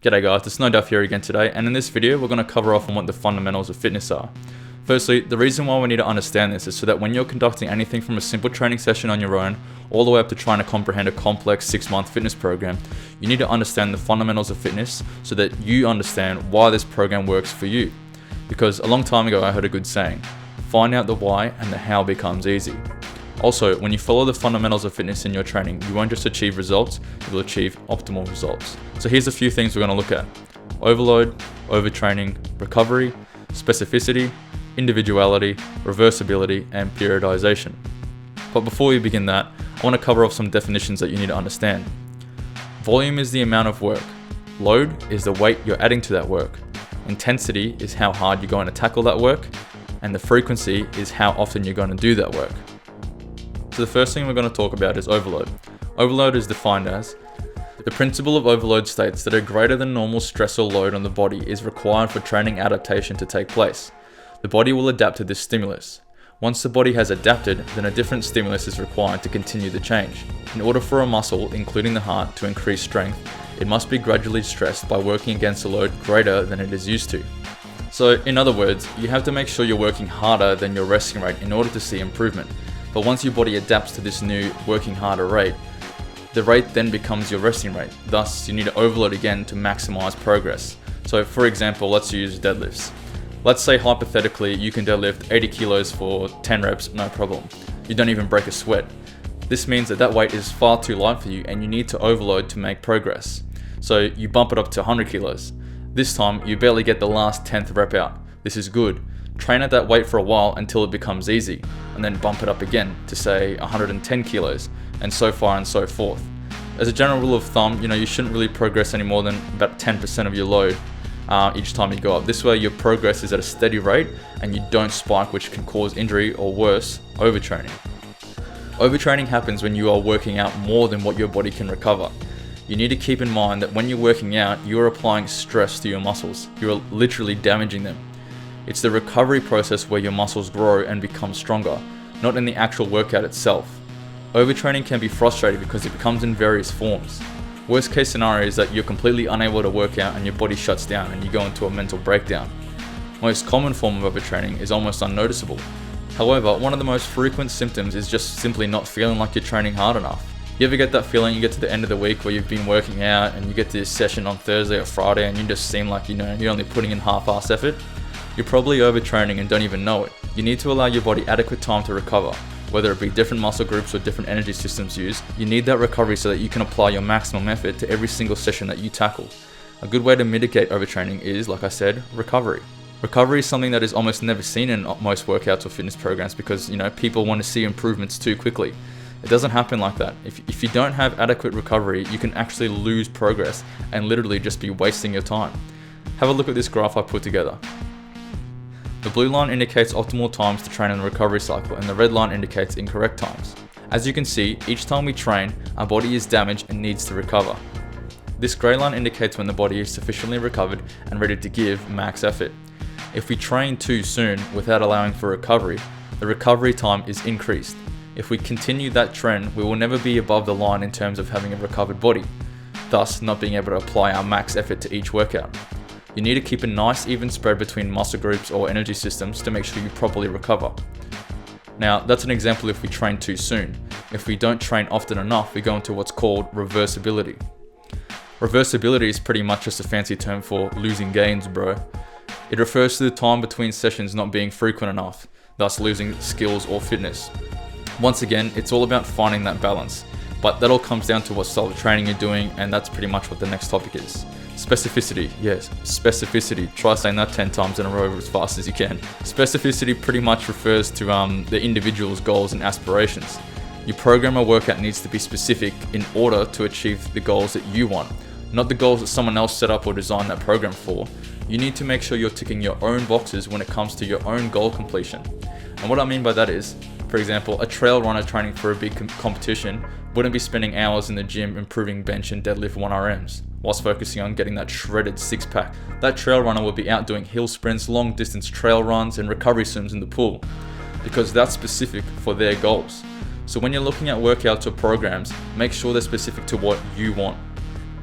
G'day guys, it's Duff here again today, and in this video we're going to cover off on what the fundamentals of fitness are. Firstly, the reason why we need to understand this is so that when you're conducting anything from a simple training session on your own, all the way up to trying to comprehend a complex 6-month fitness program, you need to understand the fundamentals of fitness so that you understand why this program works for you. Because a long time ago I heard a good saying, find out the why and the how becomes easy. Also, when you follow the fundamentals of fitness in your training, you won't just achieve results, you'll achieve optimal results. So here's a few things we're going to look at: overload, overtraining, recovery, specificity, individuality, reversibility, and periodization. But before we begin that, I want to cover off some definitions that you need to understand. Volume is the amount of work. Load is the weight you're adding to that work. Intensity is how hard you're going to tackle that work. And the frequency is how often you're going to do that work. So the first thing we're going to talk about is overload. Overload is defined as the principle of overload states that a greater than normal stress or load on the body is required for training adaptation to take place. The body will adapt to this stimulus. Once the body has adapted, then a different stimulus is required to continue the change. In order for a muscle, including the heart, to increase strength, it must be gradually stressed by working against a load greater than it is used to. So in other words, you have to make sure you're working harder than your resting rate in order to see improvement. But once your body adapts to this new working harder rate, the rate then becomes your resting rate. Thus, you need to overload again to maximize progress. So for example, let's use deadlifts. Let's say hypothetically you can deadlift 80 kilos for 10 reps, no problem. You don't even break a sweat. This means that that weight is far too light for you and you need to overload to make progress. So you bump it up to 100 kilos. This time you barely get the last 10th rep out. This is good. Train at that weight for a while until it becomes easy, and then bump it up again to say 110 kilos, and so far and so forth. As a general rule of thumb, you shouldn't really progress any more than about 10% of your load each time you go up. This way your progress is at a steady rate and you don't spike, which can cause injury or worse, overtraining. Overtraining happens when you are working out more than what your body can recover. You need to keep in mind that when you're working out, you're applying stress to your muscles. You're literally damaging them. It's the recovery process where your muscles grow and become stronger, not in the actual workout itself. Overtraining can be frustrating because it comes in various forms. Worst case scenario is that you're completely unable to work out and your body shuts down and you go into a mental breakdown. Most common form of overtraining is almost unnoticeable. However, one of the most frequent symptoms is just simply not feeling like you're training hard enough. You ever get that feeling you get to the end of the week where you've been working out and you get to this session on Thursday or Friday and you just seem like you're only putting in half-ass effort? You're probably overtraining and don't even know it. You need to allow your body adequate time to recover. Whether it be different muscle groups or different energy systems used, you need that recovery so that you can apply your maximum effort to every single session that you tackle. A good way to mitigate overtraining is, like I said, recovery. Recovery is something that is almost never seen in most workouts or fitness programs because, people want to see improvements too quickly. It doesn't happen like that. If you don't have adequate recovery, you can actually lose progress and literally just be wasting your time. Have a look at this graph I put together. The blue line indicates optimal times to train in the recovery cycle and the red line indicates incorrect times. As you can see, each time we train, our body is damaged and needs to recover. This grey line indicates when the body is sufficiently recovered and ready to give max effort. If we train too soon without allowing for recovery, the recovery time is increased. If we continue that trend, we will never be above the line in terms of having a recovered body, thus not being able to apply our max effort to each workout. You need to keep a nice even spread between muscle groups or energy systems to make sure you properly recover. Now, that's an example if we train too soon. If we don't train often enough, we go into what's called reversibility. Reversibility is pretty much just a fancy term for losing gains, bro. It refers to the time between sessions not being frequent enough, thus losing skills or fitness. Once again, it's all about finding that balance, but that all comes down to what style of training you're doing, and that's pretty much what the next topic is. Specificity, yes, specificity. Try saying that 10 times in a row as fast as you can. Specificity pretty much refers to the individual's goals and aspirations. Your program or workout needs to be specific in order to achieve the goals that you want, not the goals that someone else set up or designed that program for. You need to make sure you're ticking your own boxes when it comes to your own goal completion. And what I mean by that is, for example, a trail runner training for a big competition wouldn't be spending hours in the gym improving bench and deadlift 1RMs, whilst focusing on getting that shredded six-pack. That trail runner would be out doing hill sprints, long distance trail runs, and recovery swims in the pool, because that's specific for their goals. So when you're looking at workouts or programs, make sure they're specific to what you want.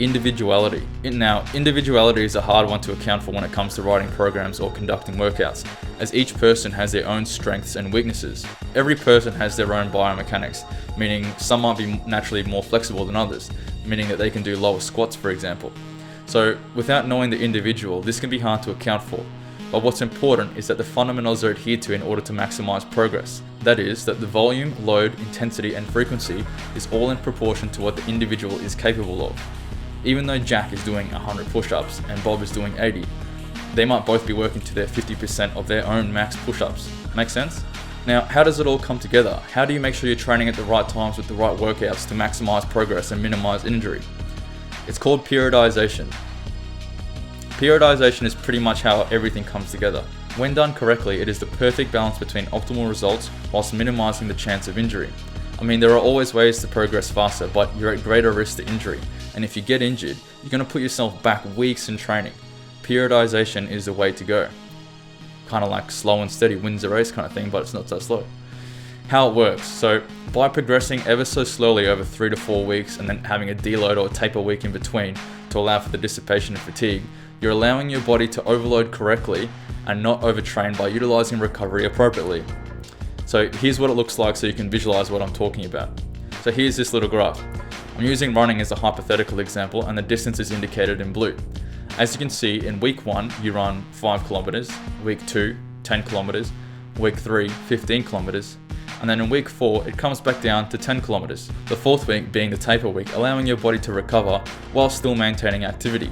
Individuality. Now, individuality is a hard one to account for when it comes to writing programs or conducting workouts, as each person has their own strengths and weaknesses. Every person has their own biomechanics, meaning some might be naturally more flexible than others, meaning that they can do lower squats, for example. So, without knowing the individual, this can be hard to account for. But what's important is that the fundamentals are adhered to in order to maximize progress. That is, that the volume, load, intensity, and frequency is all in proportion to what the individual is capable of. Even though Jack is doing 100 push-ups and Bob is doing 80, they might both be working to their 50% of their own max push-ups. Make sense? Now, how does it all come together? How do you make sure you're training at the right times with the right workouts to maximize progress and minimize injury? It's called periodization. Periodization is pretty much how everything comes together. When done correctly, it is the perfect balance between optimal results whilst minimizing the chance of injury. I mean, there are always ways to progress faster, but you're at greater risk to injury. And if you get injured, you're going to put yourself back weeks in training. Periodization is the way to go. Kind of like slow and steady wins the race kind of thing, but it's not so slow. How it works. So by progressing ever so slowly over 3 to 4 weeks and then having a deload or taper week in between to allow for the dissipation of fatigue, you're allowing your body to overload correctly and not overtrain by utilizing recovery appropriately. So here's what it looks like so you can visualize what I'm talking about. So here's this little graph. I'm using running as a hypothetical example and the distance is indicated in blue. As you can see, in week 1 you run 5 kilometers, week 2 10 kilometers, week 3 15 kilometers, and then in week 4 it comes back down to 10 kilometers. The 4th week being the taper week, allowing your body to recover while still maintaining activity.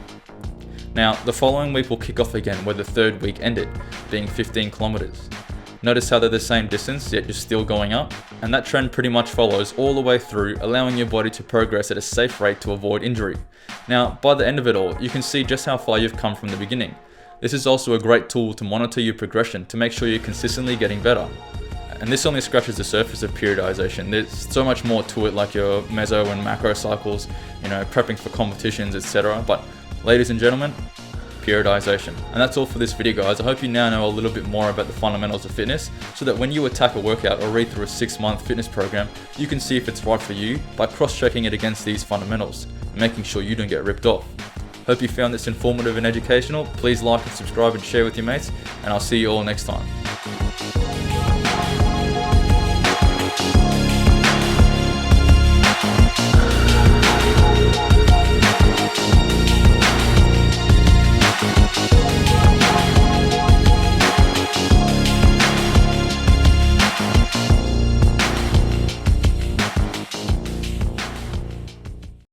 Now, the following week will kick off again where the 3rd week ended, being 15 kilometers. Notice how they're the same distance, yet you're still going up, and that trend pretty much follows all the way through, allowing your body to progress at a safe rate to avoid injury. Now, by the end of it all, you can see just how far you've come from the beginning. This is also a great tool to monitor your progression to make sure you're consistently getting better. And this only scratches the surface of periodization. There's so much more to it, like your meso and macro cycles, prepping for competitions, etc. But ladies and gentlemen, periodization. And that's all for this video, guys. I hope you now know a little bit more about the fundamentals of fitness so that when you attack a workout or read through a 6-month fitness program, you can see if it's right for you by cross-checking it against these fundamentals and making sure you don't get ripped off. Hope you found this informative and educational. Please like and subscribe and share with your mates, and I'll see you all next time.